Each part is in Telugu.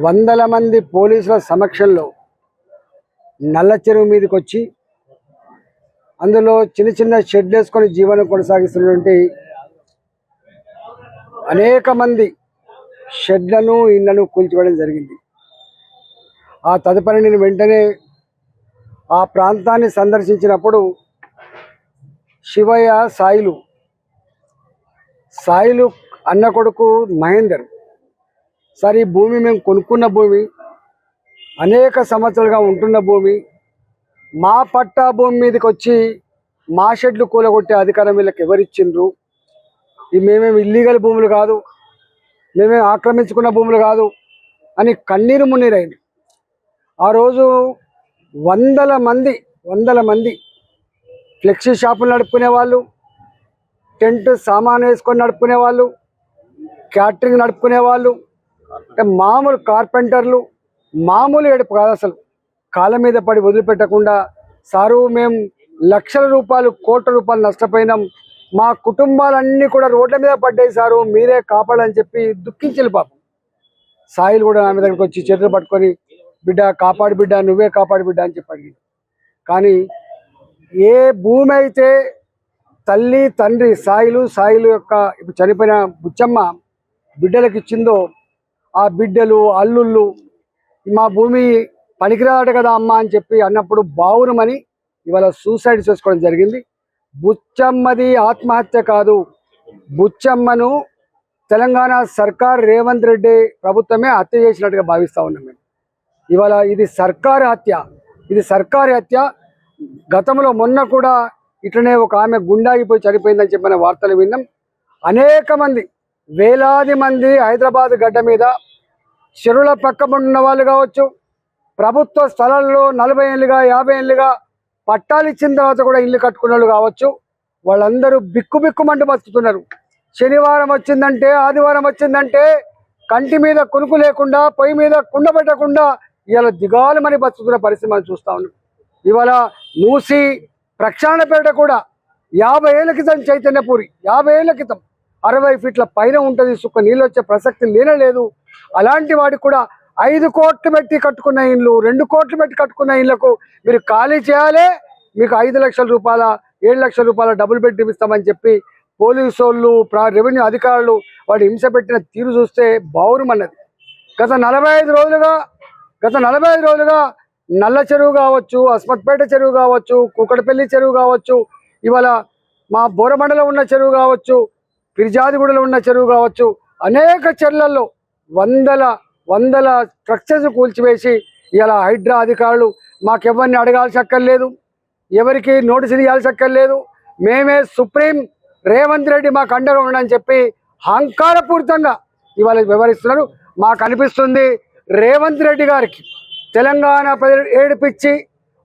వందల మంది పోలీసుల సమక్షంలో నల్ల చెరువు మీదకి వచ్చి అందులో చిన్న చిన్న షెడ్లు వేసుకొని జీవనం కొనసాగిస్తున్నటువంటి అనేక మంది షెడ్లను ఇళ్లను కూల్చివేయడం జరిగింది. ఆ తదుపరి నేను వెంటనే ఆ ప్రాంతాన్ని సందర్శించినప్పుడు శివయ్య సాయిలు అన్న కొడుకు మహేందర్, సార్ ఈ భూమి మేము కొనుక్కున్న భూమి, అనేక సంవత్సరాలుగా ఉంటున్న భూమి, మా పట్టా భూమి మీదకి వచ్చి మా షెడ్లు కూలగొట్టే అధికారం వీళ్ళకి ఎవరిచ్చిండ్రు? మేమేమి ఇల్లీగల్ భూములు కాదు, మేమేమి ఆక్రమించుకున్న భూములు కాదు అని కన్నీరు మున్నీరైంది. ఆ రోజు వందల మంది ఫ్లెక్సీ షాపులు నడుపుకునే వాళ్ళు, టెంట్ సామాన్ వేసుకొని నడుపుకునే వాళ్ళు, క్యాటరింగ్ నడుపుకునే వాళ్ళు, మామూలు కార్పెంటర్లు, మామూలు ఏడుపు కాదు అసలు, కాళ్ళ మీద పడి వదిలిపెట్టకుండా సారు మేము లక్షల రూపాయలు కోట్ల రూపాయలు నష్టపోయినాం, మా కుటుంబాలన్నీ కూడా రోడ్ల మీద పడ్డాయి సారు, మీరే కాపాడని చెప్పి దుఃఖించారు. పాపం సాయిలు కూడా ఆమె దగ్గరికి వచ్చి చేతులు పట్టుకొని బిడ్డ కాపాడు బిడ్డ, నువ్వే కాపాడు బిడ్డ అని చెప్పి అడిగింది. కానీ ఏ భూమి అయితే తల్లి తండ్రి సాయిలు యొక్క ఇప్పుడు చనిపోయిన బుచ్చమ్మ బిడ్డలకు ఇచ్చిందో ఆ బిడ్డలు అల్లుళ్ళు మా భూమి పనికిరాదట కదా అమ్మ అని చెప్పి అన్నప్పుడు బావురమని ఇవాళ సూసైడ్ చేసుకోవడం జరిగింది. బుచ్చమ్మది ఆత్మహత్య కాదు, బుచ్చమ్మను తెలంగాణ సర్కార్ రేవంత్ రెడ్డి ప్రభుత్వమే హత్య చేసినట్టుగా భావిస్తూ ఉన్నాం మేము. ఇవాళ ఇది సర్కారీ హత్య. గతంలో మొన్న కూడా ఇట్లనే ఒక ఆమె గుండాగిపోయి చనిపోయిందని చెప్పిన వార్తలు విన్నాం. అనేక మంది, వేలాది మంది హైదరాబాద్ గడ్డ మీద చెరువుల పక్కన ఉన్న వాళ్ళు కావచ్చు, ప్రభుత్వ స్థలాల్లో 40 ఏళ్ళుగా 50 ఏళ్ళుగా పట్టాలు ఇచ్చిన తర్వాత కూడా ఇల్లు కట్టుకున్న వాళ్ళు కావచ్చు, వాళ్ళందరూ బిక్కుమంటూ బతుకుతున్నారు. శనివారం వచ్చిందంటే, ఆదివారం వచ్చిందంటే కంటి మీద కునుకు లేకుండా, పొయ్యి మీద కుండ పెట్టకుండా ఇవాళ దిగాలమని బతుకుతున్న పరిస్థితి మనం చూస్తూ ఉన్నాం. ఇవాళ మూసి ప్రక్షాళన పేట కూడా 50 ఏళ్ళ క్రితం చైతన్యపూరి, 50 ఏళ్ళ క్రితం 60 ఫీట్ల పైన ఉంటుంది, సుక్క నీళ్ళు వచ్చే ప్రసక్తి లేనలేదు. అలాంటి వాడికి కూడా 5 కోట్లు పెట్టి కట్టుకున్న ఇళ్ళు, 2 కోట్లు పెట్టి కట్టుకున్న ఇళ్లకు మీరు ఖాళీ చేయాలి, మీకు 5 లక్షల రూపాయల 7 లక్షల రూపాయల డబుల్ బెడ్రూమ్ ఇస్తామని చెప్పి పోలీసు వాళ్ళు, రెవెన్యూ అధికారులు వాడు హింస పెట్టిన తీరు చూస్తే బావురమన్నది. గత 45 రోజులుగా నల్ల చెరువు కావచ్చు, అస్మత్పేట చెరువు కావచ్చు, కూకటపల్లి చెరువు కావచ్చు, ఇవాళ మా బోరమండలో ఉన్న చెరువు కావచ్చు, ఫిర్జాదిగూడలో ఉన్న చెరువు కావచ్చు, అనేక చెరువులలో వందల స్ట్రక్చర్స్ కూల్చివేసి ఇలా హైడ్రా అధికారులు మాకెవరిని అడగాల్సి అక్కర్లేదు, ఎవరికి నోటీసులు ఇవ్వాల్సి అక్కర్లేదు, మేమే సుప్రీం, రేవంత్ రెడ్డి మాకు అండగా ఉండని చెప్పి అహంకారపూరితంగా ఇవాళ వ్యవహరిస్తున్నారు. మాకు అనిపిస్తుంది రేవంత్ రెడ్డి గారికి తెలంగాణ ప్రజలు ఏడిపించి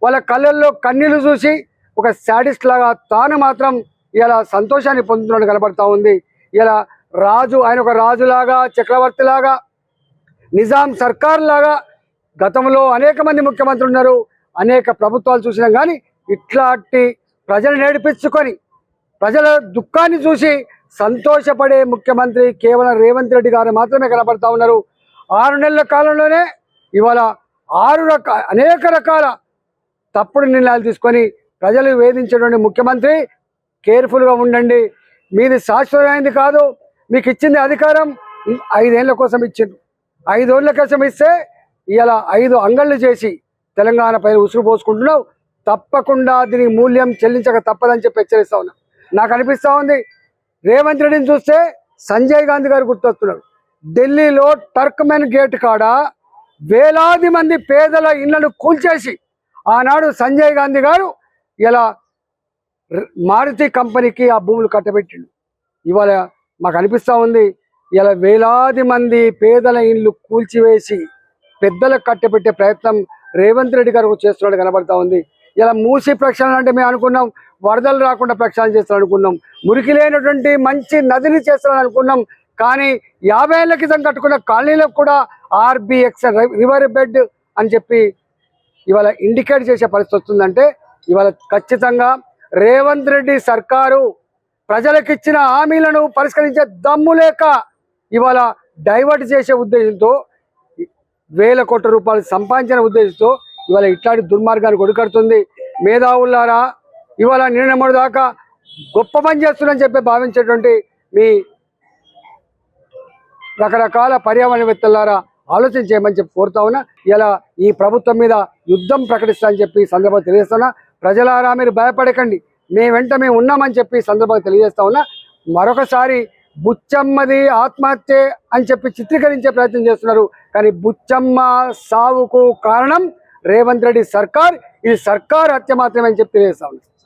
వాళ్ళ కళ్ళల్లో కన్నీళ్లు చూసి ఒక శాడిస్ట్ లాగా తాను మాత్రం ఇలా సంతోషాన్ని పొందుతున్నట్టు కనబడతా ఉంది. ఇలా ఆయన ఒక రాజులాగా, చక్రవర్తిలాగా, నిజాం సర్కార్ లాగా గతంలో అనేక మంది ముఖ్యమంత్రులు ఉన్నారు, అనేక ప్రభుత్వాలు చూసినాం. కానీ ఇట్లాంటి ప్రజలు నేర్పించుకొని ప్రజల దుఃఖాన్ని చూసి సంతోషపడే ముఖ్యమంత్రి కేవలం రేవంత్ రెడ్డి గారు మాత్రమే కనబడతా ఉన్నారు. 6 నెలల కాలంలోనే ఇవాళ అనేక రకాల తప్పుడు నిర్ణయాలు తీసుకొని ప్రజలు వేధించేటువంటి ముఖ్యమంత్రి, కేర్ఫుల్గా ఉండండి. మీది శాశ్వతమైనది కాదు, మీకు ఇచ్చింది అధికారం 5 ఏళ్ల కోసం ఇచ్చిండ్రు. 5 ఏళ్ల కోసం ఇస్తే ఇలా 5 అంగళ్ళు చేసి తెలంగాణ పైన ఉసురు పోసుకుంటున్నావు. తప్పకుండా దీనికి మూల్యం చెల్లించక తప్పదని చెప్పి హెచ్చరిస్తా ఉన్నా. నాకు అనిపిస్తూ ఉంది రేవంత్ రెడ్డిని చూస్తే సంజయ్ గాంధీ గారు గుర్తొస్తున్నారు. ఢిల్లీలో టర్క్మెన్ గేట్ కాడ వేలాది మంది పేదల ఇళ్లను కూల్చేసి ఆనాడు సంజయ్ గాంధీ గారు ఇలా మారుతి కంపెనీకి ఆ భూములు కట్టబెట్టిండు. ఇవాళ మాకు అనిపిస్తూ ఉంది ఇలా వేలాది మంది పేదల ఇళ్ళు కూల్చివేసి పెద్దలకు కట్టబెట్టే ప్రయత్నం రేవంత్ రెడ్డి గారు చేస్తున్నట్టు కనబడతా ఉంది. ఇలా మూసి ప్రక్షాళన అంటే మేము అనుకున్నాం వరదలు రాకుండా ప్రక్షాళన చేస్తారని అనుకున్నాం, మురికి లేనటువంటి మంచి నదిని చేస్తారని అనుకున్నాం. కానీ 50 ఏళ్ల క్రితం కట్టుకున్న కాలనీలకు కూడా RBX రివర్ బెడ్ అని చెప్పి ఇవాళ ఇండికేట్ చేసే పరిస్థితి వస్తుందంటే ఇవాళ ఖచ్చితంగా రేవంత్ రెడ్డి సర్కారు ప్రజలకు ఇచ్చిన హామీలను పరిష్కరించే దమ్ము లేక ఇవాళ డైవర్ట్ చేసే ఉద్దేశంతో వేల కోట్ల రూపాయలు సంపాదించిన ఉద్దేశంతో ఇవాళ ఇట్లాంటి దుర్మార్గాన్ని కొడుకడుతుంది. మేధావులారా, ఇవాళ నిన్న దాకా గొప్ప పని చేస్తుందని చెప్పి భావించేటువంటి మీ రకరకాల పర్యావరణవేత్తలారా ఆలోచన చేయమని చెప్పి కోరుతా ఉన్నా. ఇలా ఈ ప్రభుత్వం మీద యుద్ధం ప్రకటిస్తా అని చెప్పి సందర్భంగా తెలియజేస్తున్నా. ప్రజలారా, మీరు భయపడకండి, మేము ఉన్నామని చెప్పి సందర్భంగా తెలియజేస్తా ఉన్నా. మరొకసారి బుచ్చమ్మది ఆత్మహత్య అని చెప్పి చిత్రీకరించే ప్రయత్నం చేస్తున్నారు. కానీ బుచ్చమ్మ సావుకు కారణం రేవంత్ రెడ్డి సర్కార్. ఇది సర్కార్ హత్య మాత్రమే అని చెప్పి తెలియజేస్తా ఉన్నా.